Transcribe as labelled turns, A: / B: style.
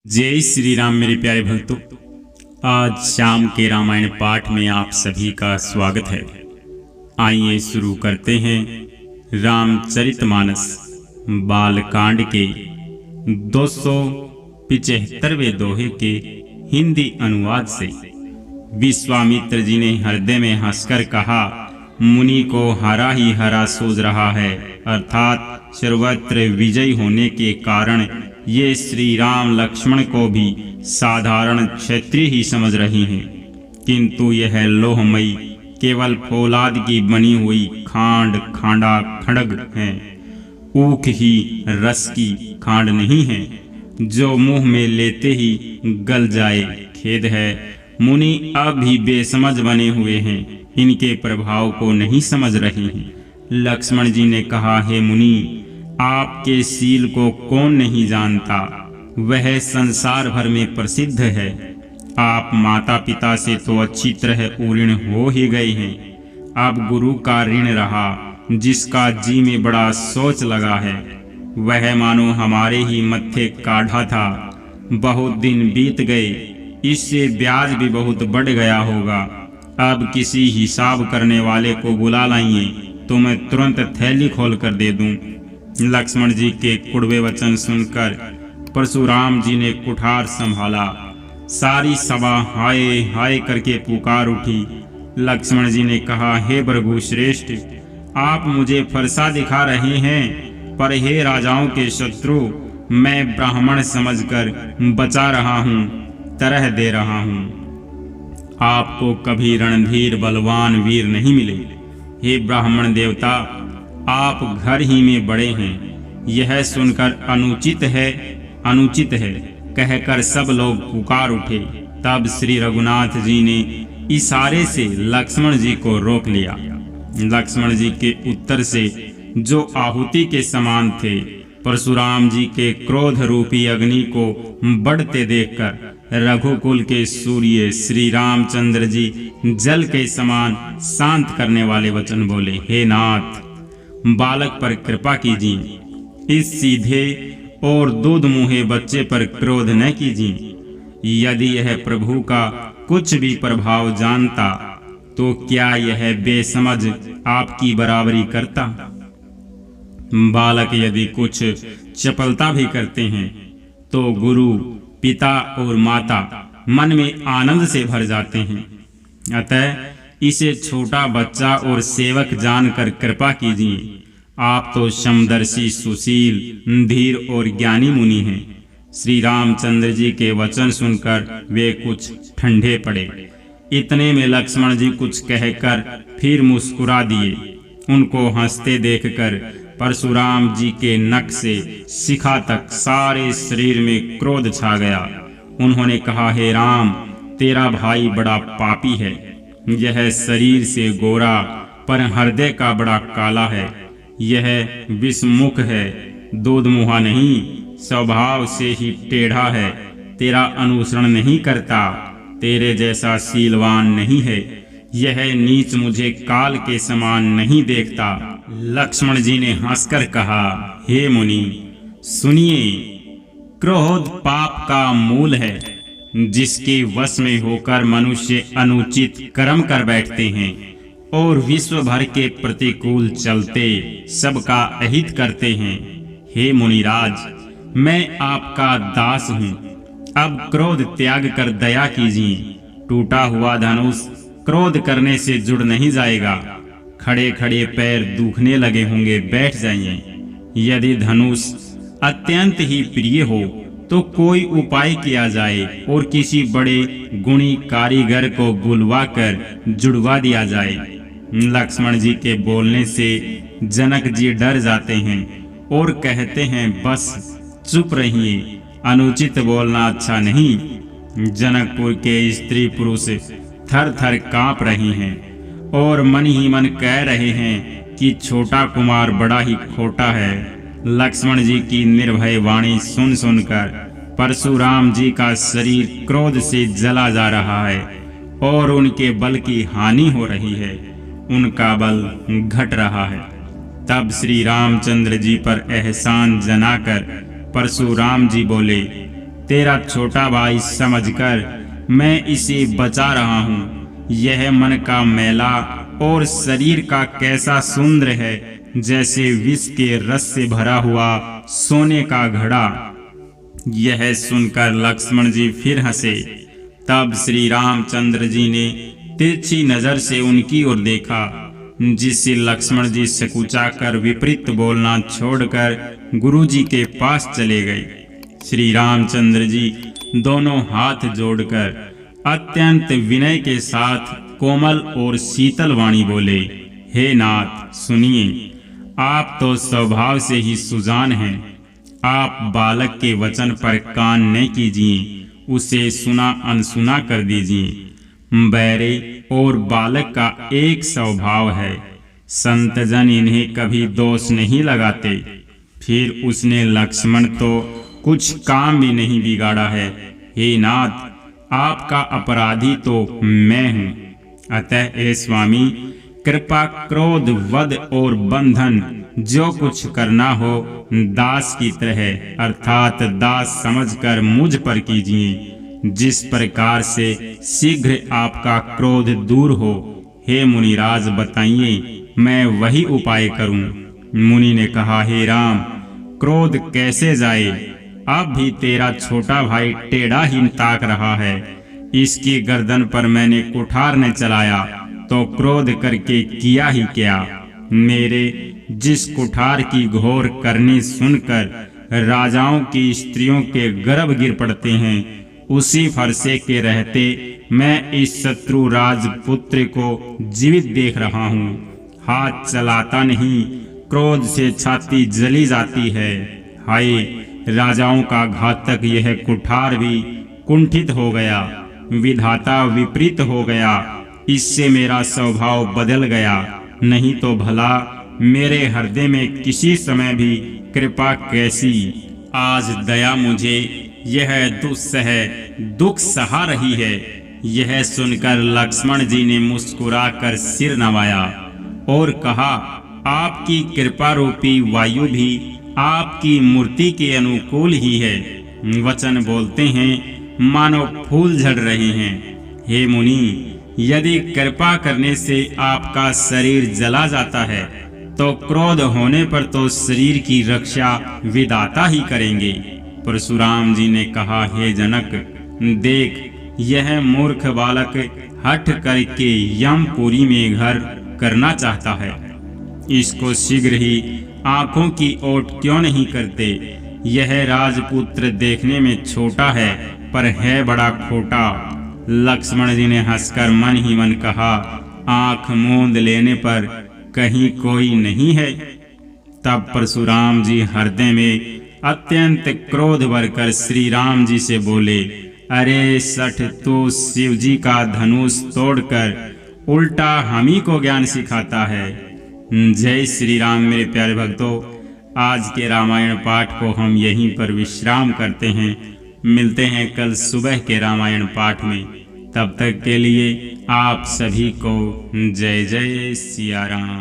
A: जय श्री राम मेरे प्यारे भक्तों। आज शाम के रामायण पाठ में आप सभी का स्वागत है। आइए शुरू करते हैं रामचरितमानस बालकांड के 275वें दोहे के हिंदी अनुवाद से। विश्वामित्र जी ने हृदय में हंसकर कहा, मुनि को हरा ही हरा सूझ रहा है, अर्थात सर्वत्र विजयी होने के कारण ये श्री राम लक्ष्मण को भी साधारण क्षत्रिय ही समझ रही हैं, किंतु यह लोहमयी केवल फौलाद की बनी हुई खांड खांडा खड़ग है, ऊख ही रस की खांड नहीं है जो मुंह में लेते ही गल जाए। खेद है, मुनि अब भी बेसमझ बने हुए हैं, इनके प्रभाव को नहीं समझ रहे हैं। लक्ष्मण जी ने कहा, हे मुनि, आपके शील को कौन नहीं जानता, वह संसार भर में प्रसिद्ध है। आप माता पिता से तो अच्छी तरह उऋण हो ही गए हैं, अब गुरु का ऋण रहा, जिसका जी में बड़ा सोच लगा है, वह मानो हमारे ही मत्थे काढ़ा था। बहुत दिन बीत गए, इससे ब्याज भी बहुत बढ़ गया होगा। अब किसी हिसाब करने वाले को बुला लाइए तो मैं तुरंत थैली खोल कर दे दूं। लक्ष्मण जी के कुड़वे वचन सुनकर परशुराम जी ने कुठार संभाला। सारी सभा हाय हाय करके पुकार उठी। लक्ष्मण जी ने कहा, हे भृगु श्रेष्ठ, आप मुझे फरसा दिखा रहे हैं, पर हे राजाओं के शत्रु, मैं ब्राह्मण समझकर बचा रहा हूँ, तरह दे रहा हूँ। आपको कभी रणधीर बलवान वीर नहीं मिले। हे ब्राह्मण देवता, आप घर ही में बड़े हैं, यह सुनकर अनुचित है कहकर सब लोग पुकार उठे। तब श्री रघुनाथ जी ने इशारे से लक्ष्मण जी को रोक लिया। लक्ष्मण जी के उत्तर से जो आहुति के समान थे, परशुराम जी के क्रोध रूपी अग्नि को बढ़ते देखकर रघुकुल के सूर्य श्री रामचंद्र जी जल के समान शांत करने वाले वचन बोले, हे नाथ, बालक पर कृपा कीजिए, इस सीधे और दूध मुहे बच्चे पर क्रोध न कीजिए। यदि यह प्रभु का कुछ भी प्रभाव जानता तो क्या यह बेसमझ आपकी बराबरी करता। बालक यदि कुछ चपलता भी करते हैं तो गुरु, पिता और माता मन में आनंद से भर जाते हैं। अतः इसे छोटा बच्चा और सेवक जानकर कृपा कीजिए। आप तो समदर्शी, सुशील, धीर और ज्ञानी मुनि हैं। श्री रामचंद्र जी के वचन सुनकर वे कुछ ठंडे पड़े। इतने में लक्ष्मण जी कुछ कहकर फिर मुस्कुरा दिए। उनको हंसते देखकर परशुराम जी के नख से शिखा तक सारे शरीर में क्रोध छा गया। उन्होंने कहा, हे राम, तेरा भाई बड़ा पापी है। यह शरीर से गोरा पर हृदय का बड़ा काला है। यह विषमुख है, दूध मुहा नहीं, स्वभाव से ही टेढ़ा है। तेरा अनुसरण नहीं करता, तेरे जैसा शीलवान नहीं है। यह नीच मुझे काल के समान नहीं देखता। लक्ष्मण जी ने हंसकर कहा, हे मुनि, सुनिए, क्रोध पाप का मूल है, जिसके वश में होकर मनुष्य अनुचित कर्म कर बैठते हैं और विश्व भर के प्रतिकूल चलते सबका अहित करते हैं। हे मुनिराज, मैं आपका दास हूँ, अब क्रोध त्याग कर दया कीजिए। टूटा हुआ धनुष क्रोध करने से जुड़ नहीं जाएगा। खड़े खड़े पैर दुखने लगे होंगे, बैठ जाइए। यदि धनुष अत्यंत ही प्रिय हो तो कोई उपाय किया जाए और किसी बड़े गुणी कारीगर को बुलवाकर जुड़वा दिया जाए। लक्ष्मण जी के बोलने से जनक जी डर जाते हैं और कहते हैं, बस चुप रहिए, अनुचित बोलना अच्छा नहीं। जनकपुर के स्त्री पुरुष थर थर कांप रही हैं और मन ही मन कह रहे हैं कि छोटा कुमार बड़ा ही खोटा है। लक्ष्मण जी की निर्भय वाणी सुन सुनकर परशुराम जी का शरीर क्रोध से जला जा रहा है और उनके बल की हानि हो रही है, उनका बल घट रहा है। तब श्री रामचंद्र जी पर एहसान जनाकर परशुराम जी बोले, तेरा छोटा भाई समझकर मैं इसे बचा रहा हूँ। यह मन का मैला और शरीर का कैसा सुंदर है, जैसे विष के रस से भरा हुआ सोने का घड़ा। यह सुनकर लक्ष्मण जी फिर हंसे। तब श्री रामचंद्र जी ने तिरछी नजर से उनकी ओर देखा, जिससे लक्ष्मण जी सकुचा कर विपरीत बोलना छोड़कर गुरु जी के पास चले गए। श्री रामचंद्र जी दोनों हाथ जोड़कर अत्यंत विनय के साथ कोमल और शीतल वाणी बोले, हे नाथ सुनिए, आप तो स्वभाव से ही सुजान हैं। आप बालक के वचन पर कान न कीजिए, उसे सुना अनसुना कर दीजिए। बैरे और बालक का एक स्वभाव है, संतजन इन्हें कभी दोष नहीं लगाते। फिर उसने लक्ष्मण तो कुछ काम भी नहीं बिगाड़ा है। हे नाथ, आपका अपराधी तो मैं हूँ। अतः हे स्वामी, कृपा क्रोध वध और बंधन जो कुछ करना हो दास की तरह अर्थात दास समझकर मुझ पर कीजिए, जिस प्रकार से शीघ्र आपका क्रोध दूर हो। हे मुनिराज बताइए, मैं वही उपाय करूं। मुनि ने कहा, हे राम, क्रोध कैसे जाए? अब भी तेरा छोटा भाई टेढ़ा ही ताक रहा है। इसकी गर्दन पर मैंने कुठार न चलाया तो क्रोध करके किया ही क्या? मेरे जिस कुठार की घोर करनी सुनकर राजाओं की स्त्रियों के गर्भ गिर पड़ते हैं, उसी फरसे के रहते मैं इस शत्रु राजपुत्र को जीवित देख रहा हूँ। हाथ चलाता नहीं, क्रोध से छाती जली जाती है। हाय, राजाओं का घातक यह कुठार भी कुंठित हो गया, विधाता विपरीत हो गया। इससे मेरा स्वभाव बदल गया, नहीं तो भला मेरे हृदय में किसी समय भी कृपा कैसी? आज दया मुझे यह दुस्सह दुख सहा रही है। यह सुनकर लक्ष्मण जी ने मुस्कुराकर सिर नवाया और कहा, आपकी कृपा रूपी वायु भी आपकी मूर्ति के अनुकूल ही है। वचन बोलते हैं मानो फूल झड़ रहे हैं। हे मुनि, यदि कृपा करने से आपका शरीर जला जाता है तो क्रोध होने पर तो शरीर की रक्षा विधाता ही करेंगे। परशुराम जी ने कहा, हे जनक, देख, यह मूर्ख बालक हठ करके यमपुरी में घर करना चाहता है। इसको शीघ्र ही आंखों की ओट क्यों नहीं करते? यह राजपुत्र देखने में छोटा है पर है बड़ा खोटा। लक्ष्मण जी ने हंसकर मन ही मन कहा, आंख मूंद लेने पर कहीं कोई नहीं है। तब परशुराम जी हृदय में अत्यंत क्रोध भरकर श्री राम जी से बोले, अरे सठ, तू शिव जी का धनुष तोड़कर उल्टा हम ही को ज्ञान सिखाता है। जय श्री राम। मेरे प्यारे भक्तों, आज के रामायण पाठ को हम यहीं पर विश्राम करते हैं। मिलते हैं कल सुबह के रामायण पाठ में। तब तक के लिए आप सभी को जय जय सिया राम।